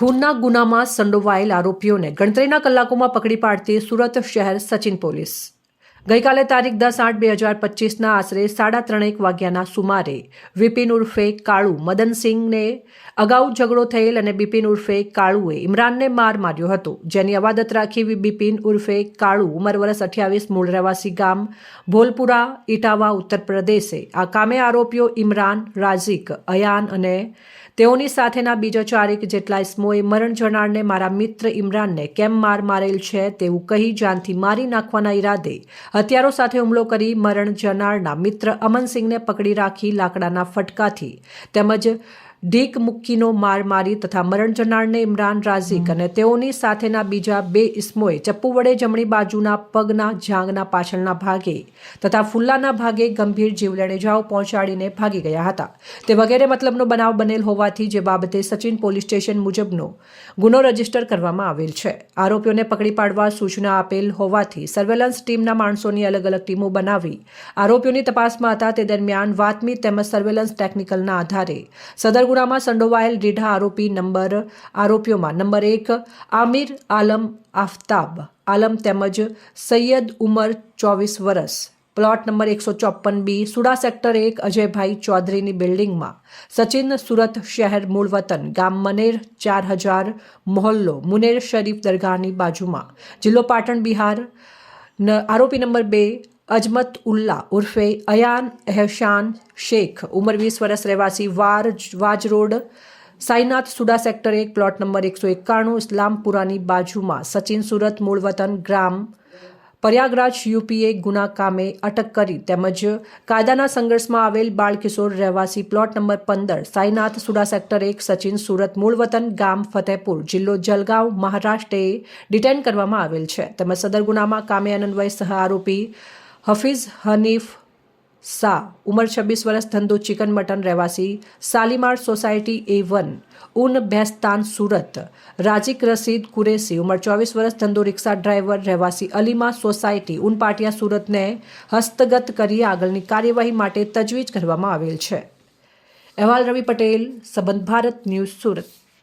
ખૂનના ગુનામાં સંડોવાયેલ આરોપીઓને ગણતરીના કલાકોમાં પકડી પાડતી સુરત શહેર સચિન પોલીસ ગઈકાલે તારીખ 10/8/2025ના આશરે 3:30 વાગ્યાના સુમારે વિપિન ઉર્ફે કાળુ મદનસિંહને અગાઉ ઝઘડો થયેલ અને બિપિન ઉર્ફે કાળુએ ઇમરાનને માર માર્યો હતો, જેની અવાદત રાખી બિપિન ઉર્ફે કાળુ ઉંમર વર્ષ 28 મૂળ રહેવાસી ગામ ભોલપુરા ઇટાવા ઉત્તર પ્રદેશે આ કામે આરોપીઓ ઇમરાન, રાઝિક, અયાન અને તેઓની સાથેના બીજા 4 જેટલા ઇસમોએ મરણ જનારને મારા મિત્ર ઇમરાનને કેમ માર મારેલ છે તેવું કહી જાનથી મારી નાખવાના ઈરાદે હથિયારો સાથે હુમલો કરી મરણ જનારના મિત્ર અમનસિંહને પકડી રાખી લાકડાના ફટકાથી તેમજ ઢીક મુક્કીનો માર મારી તથા મરણ જનારને ઇમરાન, રાઝિક અને તેઓની સાથેના બીજા 2 ઇસમોએ ચપ્પુ વડે જમણી બાજુના પગના જાંઘના પાછળના ભાગે તથા ફુલ્લાના ભાગે ગંભીર જીવલેણ ઇજાઓ પહોંચાડીને ભાગી ગયા હતા. તે વગેરે મતલબનો બનાવ બનેલ હોવાથી જે બાબતે સચિન પોલીસ સ્ટેશન મુજબનો ગુનો રજીસ્ટર કરવામાં આવેલ છે. આરોપીઓને પકડી પાડવા સૂચના આપેલ હોવાથી સર્વેલન્સ ટીમના માણસોની અલગ અલગ ટીમો બનાવી આરોપીઓની તપાસમાં હતા. તે દરમિયાન વાતમી તેમજ સર્વેલન્સ ટેકનિકલના આધારે સદર ગુનામાં સંડોવાયેલ રીઢા આરોપીઓમાં નંબર 1 આમિર આલમ આફતાબ આલમ તેમજ સૈયદ ઉમર 24 વર્ષ, plot number 154B, SUDA sector 1, Ajaybhai ચૌધરીની બિલ્ડિંગમાં સચિન, સુરત શહેર, મૂળ વતન ગામ મનેર 4000, મોહલ્લો મુનેર શરીફ દરગાહની બાજુમાં, જિલ્લો પાટણ, બિહાર. આરોપી નંબર 2 અજમત ઉલ્લા ઉર્ફે અયાન એહસાન શેખ ઉંમર 20 વર્ષ, રહેવાસી Vaj road, Sainath, SUDA sector 1, plot number 191, ઇસ્લામપુરાની બાજુમાં સચિન, સુરત મૂળ વતન ગ્રામ પ્રયાગરાજ યુપીએ ગુના કામે અટક કરી તેમજ કાયદાના સંઘર્ષમાં આવેલ બાળકિશોર, રહેવાસી plot number 15, Sainath, SUDA sector 1, Sachin, Surat મૂળ વતન ગામ ફતેહપુર, જિલ્લો જલગાંવ, મહારાષ્ટ્રએ ડિટેન કરવામાં આવેલ છે. તેમજ સદર ગુનામાં કામે અન્વય સહ આરોપી હફીઝ હનીફ શાહ ઉંમર 26 વર્ષ, ધંધો ચિકન મટન, રહેવાસી શાલીમાર સોસાયટી A1, ઉન બેસ્તાન, સુરત. રાજીક રસીદ કુરેશી ઉંમર 24 વર્ષ, ધંધો રિક્ષા ડ્રાઈવર, રહેવાસી અલીમા સોસાયટી, ઉન પાટિયા, સુરતને હસ્તગત કરી આગળની કાર્યવાહી માટે તજવીજ કરવામાં આવેલ છે. અહેવાલ રવિ પટેલ, સંબંધ ભારત ન્યૂઝ, સુરત.